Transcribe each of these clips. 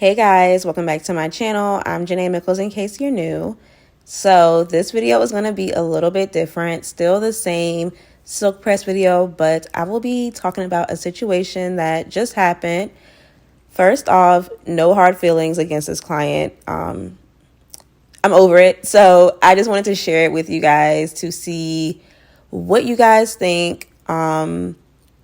Hey guys, welcome back to my channel. I'm Janay Mickles in case you're new. So this video is going to be a little bit different, still the same silk press video, but I will be talking about a situation that just happened. First off, no hard feelings against this client. I'm over it. So I just wanted to share it with you guys to see what you guys think.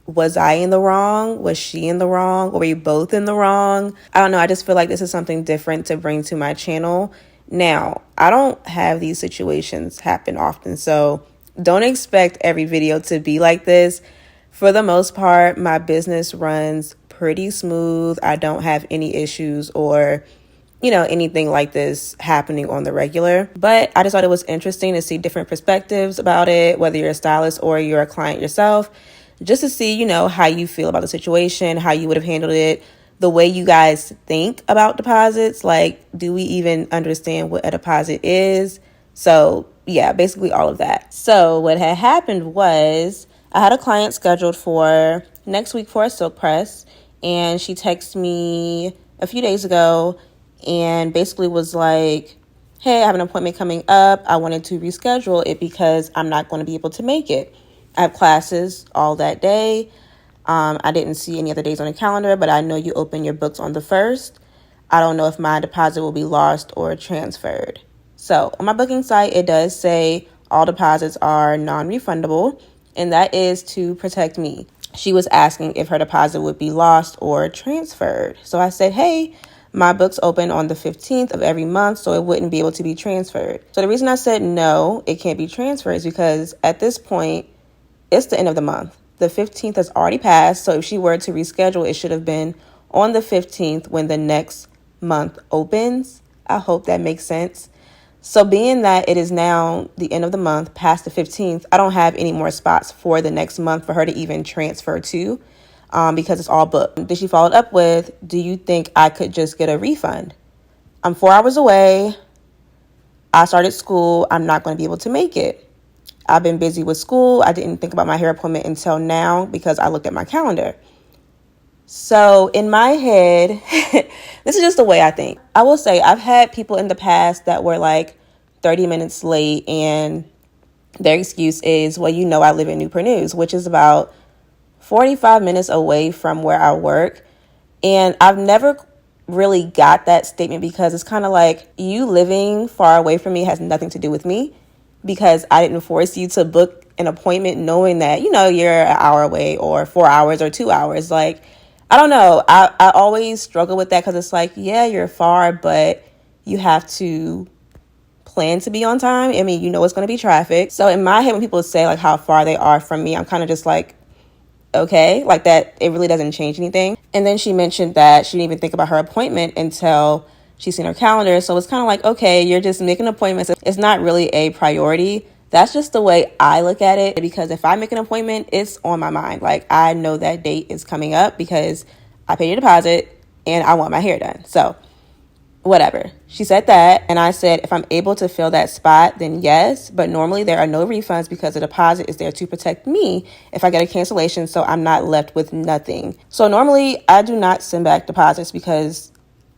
Was I in the wrong? Was she in the wrong? Or were you both in the wrong? I don't know. I just feel like this is something different to bring to my channel. Now, I don't have these situations happen often, so don't expect every video to be like this. For the most part, my business runs pretty smooth. I don't have any issues or anything like this happening on the regular. But I just thought it was interesting to see different perspectives about it, whether you're a stylist or you're a client yourself, just to see, how you feel about the situation, how you would have handled it, the way you guys think about deposits. Like, do we even understand what a deposit is? So yeah, basically all of that. So what had happened was I had a client scheduled for next week for a silk press, and she texted me a few days ago and basically was like, hey, I have an appointment coming up. I wanted to reschedule it because I'm not going to be able to make it. I have classes all that day. I didn't see any other days on the calendar, but I know you open your books on the 1st. I don't know if my deposit will be lost or transferred. So on my booking site, it does say all deposits are non-refundable, and that is to protect me. She was asking if her deposit would be lost or transferred. So I said, hey, my books open on the 15th of every month, so it wouldn't be able to be transferred. So the reason I said no, it can't be transferred is because at this point, it's the end of the month. The 15th has already passed, so if she were to reschedule, it should have been on the 15th when the next month opens. I hope that makes sense. So being that it is now the end of the month, past the 15th, I don't have any more spots for the next month for her to even transfer to because it's all booked. Then she followed up with, do you think I could just get a refund? I'm 4 hours away. I started school. I'm not going to be able to make it. I've been busy with school. I didn't think about my hair appointment until now because I looked at my calendar. So in my head, this is just the way I think. I will say I've had people in the past that were like 30 minutes late and their excuse is, well, I live in Newport News, which is about 45 minutes away from where I work. And I've never really got that statement because it's kind of like you living far away from me has nothing to do with me, because I didn't force you to book an appointment knowing that, you're an hour away or 4 hours or 2 hours. Like, I don't know. I always struggle with that because it's like, yeah, you're far, but you have to plan to be on time. I mean, it's going to be traffic. So in my head, when people say like how far they are from me, I'm kind of just like, okay, like that, it really doesn't change anything. And then she mentioned that she didn't even think about her appointment until she's seen her calendar. So it's kind of like, okay, you're just making appointments. It's not really a priority. That's just the way I look at it, because if I make an appointment, it's on my mind. Like, I know that date is coming up because I paid a deposit and I want my hair done. So whatever. She said that. And I said, if I'm able to fill that spot, then yes. But normally there are no refunds because the deposit is there to protect me if I get a cancellation, so I'm not left with nothing. So normally I do not send back deposits because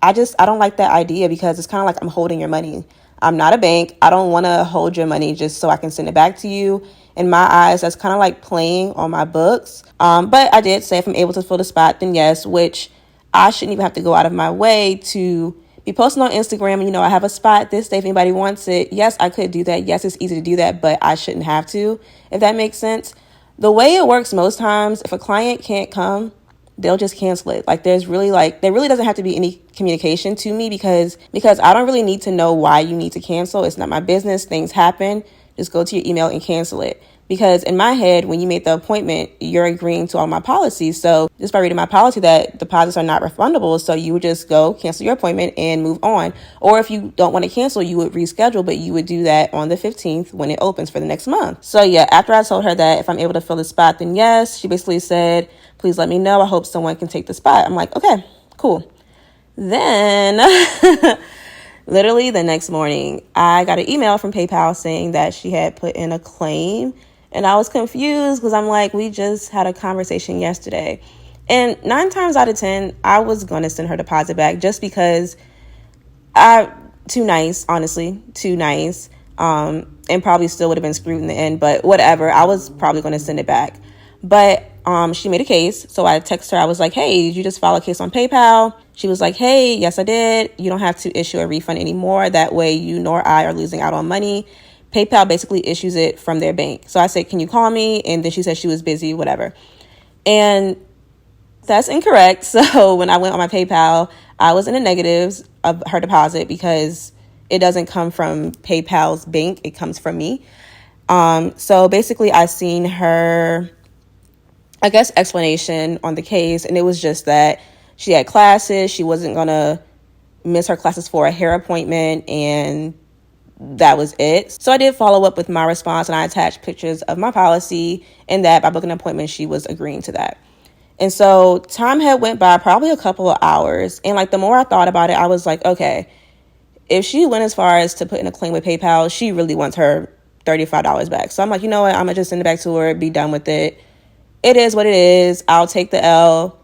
I don't like that idea, because it's kind of like I'm holding your money. I'm not a bank. I don't want to hold your money just so I can send it back to you. In my eyes, that's kind of like playing on my books. But I did say if I'm able to fill the spot, then yes, which I shouldn't even have to go out of my way to be posting on Instagram. And, I have a spot this day if anybody wants it. Yes, I could do that. Yes, it's easy to do that, but I shouldn't have to, if that makes sense. The way it works most times, if a client can't come, they'll just cancel it. Like, there really doesn't have to be any communication to me because I don't really need to know why you need to cancel. It's not my business. Things happen. Just go to your email and cancel it. Because in my head, when you make the appointment, you're agreeing to all my policies. So just by reading my policy that deposits are not refundable, so you would just go cancel your appointment and move on. Or if you don't want to cancel, you would reschedule, but you would do that on the 15th when it opens for the next month. So yeah, after I told her that if I'm able to fill the spot, then yes, she basically said, please let me know. I hope someone can take the spot. I'm like, okay, cool. Then literally the next morning, I got an email from PayPal saying that she had put in a claim. And I was confused because I'm like, we just had a conversation yesterday. And 9 times out of 10, I was going to send her deposit back just because too nice, honestly, too nice. And probably still would have been screwed in the end, but whatever. I was probably going to send it back. But she made a case. So I texted her. I was like, hey, did you just file a case on PayPal? She was like, hey, yes, I did. You don't have to issue a refund anymore. That way you nor I are losing out on money. PayPal basically issues it from their bank. So I said, can you call me? And then she said she was busy, whatever. And that's incorrect. So when I went on my PayPal, I was in the negatives of her deposit because it doesn't come from PayPal's bank. It comes from me. So basically I seen her, I guess, explanation on the case. And it was just that she had classes. She wasn't going to miss her classes for a hair appointment. And that was it. So I did follow up with my response, and I attached pictures of my policy, and that by booking an appointment, she was agreeing to that. And so time had went by, probably a couple of hours. And like the more I thought about it, I was like, okay, if she went as far as to put in a claim with PayPal, she really wants her $35 back. So I'm like, you know what? I'm going to just send it back to her, be done with it. It is what it is. I'll take the L.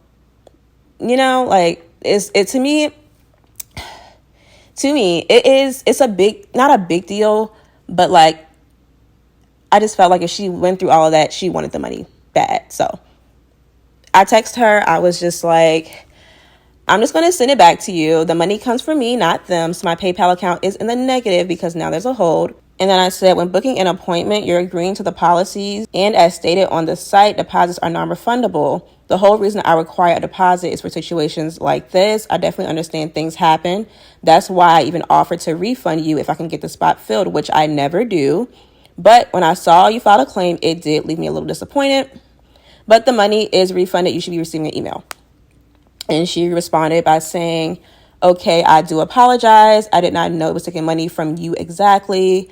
You know, like to me, it's not a big deal, but like, I just felt like if she went through all of that, she wanted the money bad. So I text her. I was just like, I'm just going to send it back to you. The money comes from me, not them. So my PayPal account is in the negative because now there's a hold. And then I said, when booking an appointment, you're agreeing to the policies. And as stated on the site, deposits are non-refundable. The whole reason I require a deposit is for situations like this. I definitely understand things happen. That's why I even offered to refund you if I can get the spot filled, which I never do. But when I saw you file a claim, it did leave me a little disappointed. But the money is refunded. You should be receiving an email. And she responded by saying, okay, I do apologize. I did not know it was taking money from you exactly.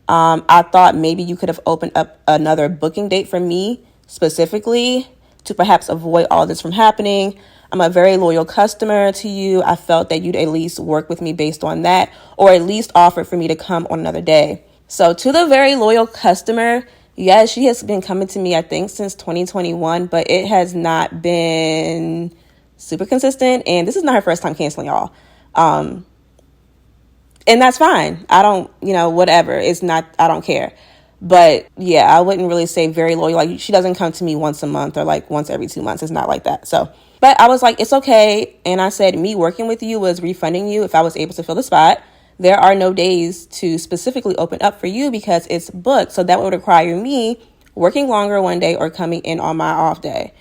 I thought maybe you could have opened up another booking date for me specifically to perhaps avoid all this from happening. I'm a very loyal customer to you. I felt that you'd at least work with me based on that, or at least offer for me to come on another day. So to the very loyal customer, yes, she has been coming to me, I think, since 2021, but it has not been super consistent. And this is not her first time canceling, y'all. And that's fine. I don't, whatever. It's not, I don't care. But yeah, I wouldn't really say very loyal. Like, she doesn't come to me once a month or like once every 2 months. It's not like that. So, but I was like, it's okay. And I said, me working with you was refunding you if I was able to fill the spot. There are no days to specifically open up for you because it's booked. So that would require me working longer one day or coming in on my off day.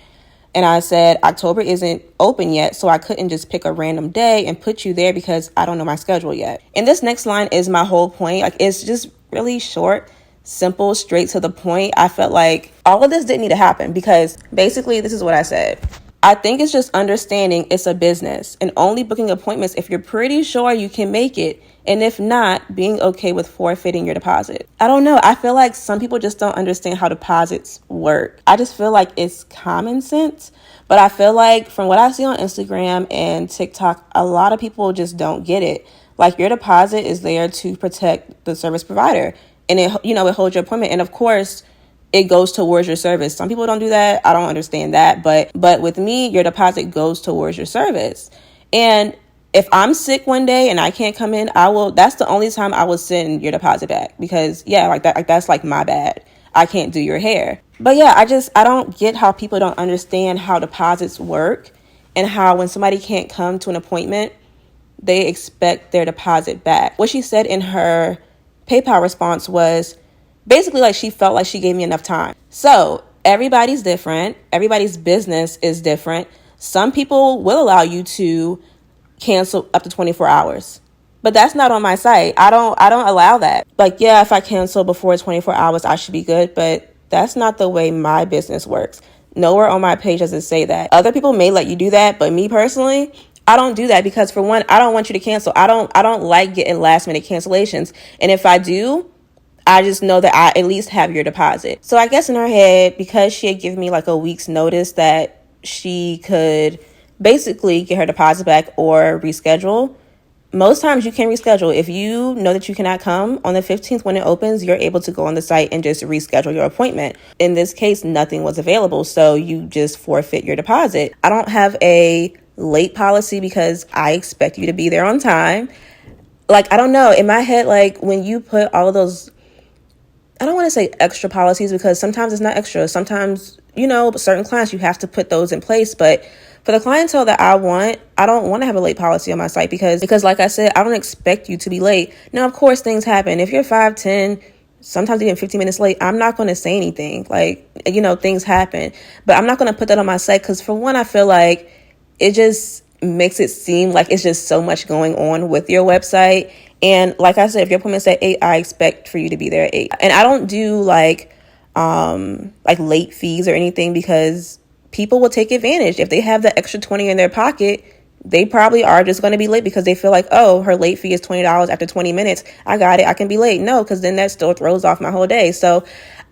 And I said, October isn't open yet, so I couldn't just pick a random day and put you there because I don't know my schedule yet. And this next line is my whole point. Like, it's just really short, simple, straight to the point. I felt like all of this didn't need to happen because basically this is what I said. I think it's just understanding it's a business and only booking appointments if you're pretty sure you can make it. And if not, being okay with forfeiting your deposit. I don't know. I feel like some people just don't understand how deposits work. I just feel like it's common sense. But I feel like from what I see on Instagram and TikTok, a lot of people just don't get it. Like, your deposit is there to protect the service provider. And it holds your appointment. And of course, it goes towards your service. Some people don't do that. I don't understand that. But with me, your deposit goes towards your service. And if I'm sick one day and I can't come in, that's the only time I will send your deposit back because that's like my bad. I can't do your hair. But yeah, I don't get how people don't understand how deposits work and how when somebody can't come to an appointment, they expect their deposit back. What she said in her PayPal response was basically like she felt like she gave me enough time. So everybody's different. Everybody's business is different. Some people will allow you to cancel up to 24 hours. But that's not on my site. I don't allow that. Like, yeah, if I cancel before 24 hours, I should be good. But that's not the way my business works. Nowhere on my page does it say that. Other people may let you do that. But me personally, I don't do that because, for one, I don't want you to cancel. I don't like getting last minute cancellations. And if I do, I just know that I at least have your deposit. So I guess in her head, because she had given me like a week's notice that she could basically get her deposit back or reschedule, most times you can reschedule. If you know that you cannot come on the 15th when it opens, you're able to go on the site and just reschedule your appointment. In this case, nothing was available, so you just forfeit your deposit. I don't have a late policy because I expect you to be there on time. Like, I don't know, in my head, like, when you put all of those, I don't want to say extra policies because sometimes it's not extra. Sometimes, you know, certain clients, you have to put those in place. But for the clientele that I don't want to have a late policy on my site because like I said, I don't expect you to be late. Now, of course, things happen. If you're 5, 10, sometimes even 15 minutes late, I'm not going to say anything. Like, you know, things happen. But I'm not going to put that on my site because, for one, I feel like it just makes it seem like it's just so much going on with your website. And like I said, if your appointment's at 8, I expect for you to be there at 8. And I don't do like late fees or anything because people will take advantage. If they have the extra 20 in their pocket, they probably are just going to be late because they feel like, oh, her late fee is $20 after 20 minutes. I got it. I can be late. No, because then that still throws off my whole day. So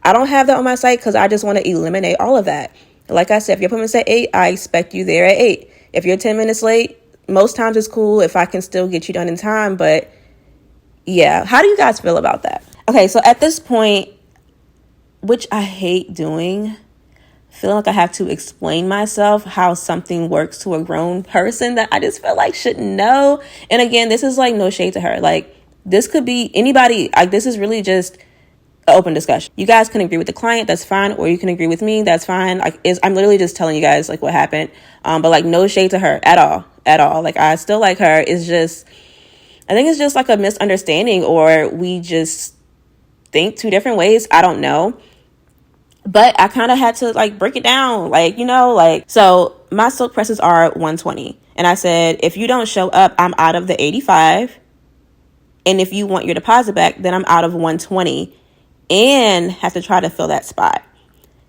I don't have that on my site because I just want to eliminate all of that. Like I said, if your appointment's at 8, I expect you there at 8. If you're 10 minutes late, most times it's cool if I can still get you done in time. But yeah, how do you guys feel about that? Okay, so at this point, which I hate doing, feeling like I have to explain myself how something works to a grown person that I just feel like should know. And again, this is like no shade to her. Like, this could be anybody. Like, this is really just an open discussion. You guys can agree with the client, that's fine, or you can agree with me, that's fine. Like, I'm literally just telling you guys like what happened. But like, no shade to her at all. Like, I still like her. It's just, I think it's just like a misunderstanding, or we just think two different ways. I don't know. But I kind of had to like break it down, like, you know, like, so my silk presses are 120. And I said, if you don't show up, I'm out of the 85. And if you want your deposit back, then I'm out of 120 and have to try to fill that spot.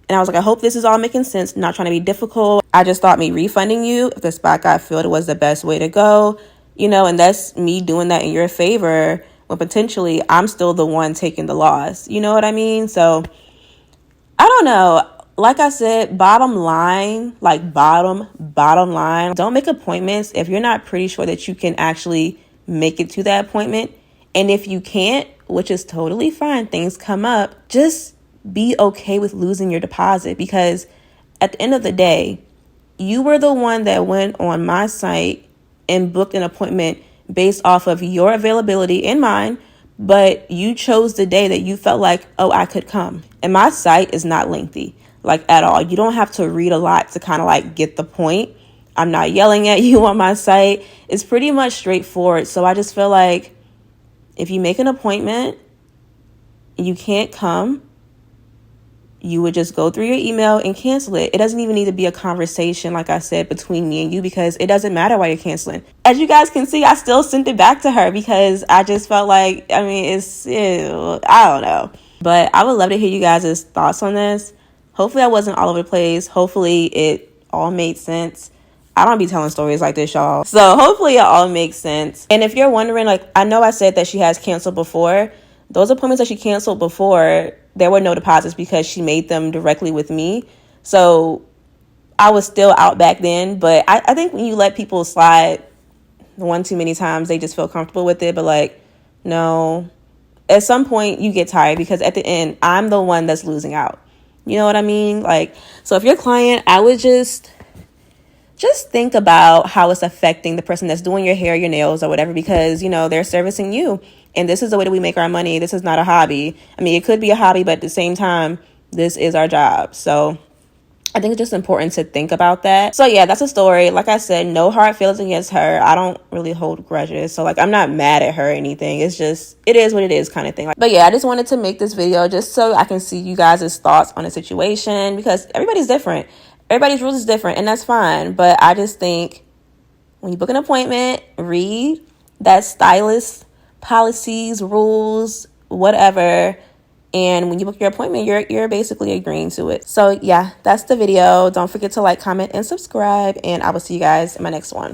And I was like, I hope this is all making sense. Not trying to be difficult. I just thought me refunding you if the spot got filled was the best way to go, you know, and that's me doing that in your favor when potentially I'm still the one taking the loss. You know what I mean? So I don't know. Like I said, bottom line, don't make appointments if you're not pretty sure that you can actually make it to that appointment. And if you can't, which is totally fine, things come up, just be okay with losing your deposit, because at the end of the day, you were the one that went on my site and booked an appointment based off of your availability and mine, but you chose the day that you felt like, oh, I could come. And my site is not lengthy, like, at all. You don't have to read a lot to kind of like get the point. I'm not yelling at you on my site. It's pretty much straightforward. So I just feel like if you make an appointment and you can't come, you would just go through your email and cancel it. It doesn't even need to be a conversation, like I said, between me and you, because it doesn't matter why you're canceling. As you guys can see, I still sent it back to her because I just felt like, I mean, I don't know. But I would love to hear you guys' thoughts on this. Hopefully I wasn't all over the place. Hopefully it all made sense. I don't be telling stories like this, y'all. So hopefully it all makes sense. And if you're wondering, like, I know I said that she has canceled before. Those appointments that she canceled before, there were no deposits because she made them directly with me. So I was still out back then. But I think when you let people slide one too many times, they just feel comfortable with it. But like, no, at some point you get tired, because at the end, I'm the one that's losing out. You know what I mean? Like, so if you're a client, I would just think about how it's affecting the person that's doing your hair, your nails, or whatever, because, you know, they're servicing you. And this is the way that we make our money. This is not a hobby. I mean, it could be a hobby, but at the same time, this is our job. So I think it's just important to think about that. So yeah, that's a story. Like I said, no hard feelings against her. I don't really hold grudges. So like, I'm not mad at her or anything. It's just, it is what it is kind of thing. But yeah, I just wanted to make this video just so I can see you guys' thoughts on the situation, because everybody's different. Everybody's rules is different, and that's fine. But I just think when you book an appointment, read that stylist policies, rules, whatever. And when you book your appointment, you're basically agreeing to it. So yeah, that's the video. Don't forget to like, comment, and subscribe. And I will see you guys in my next one.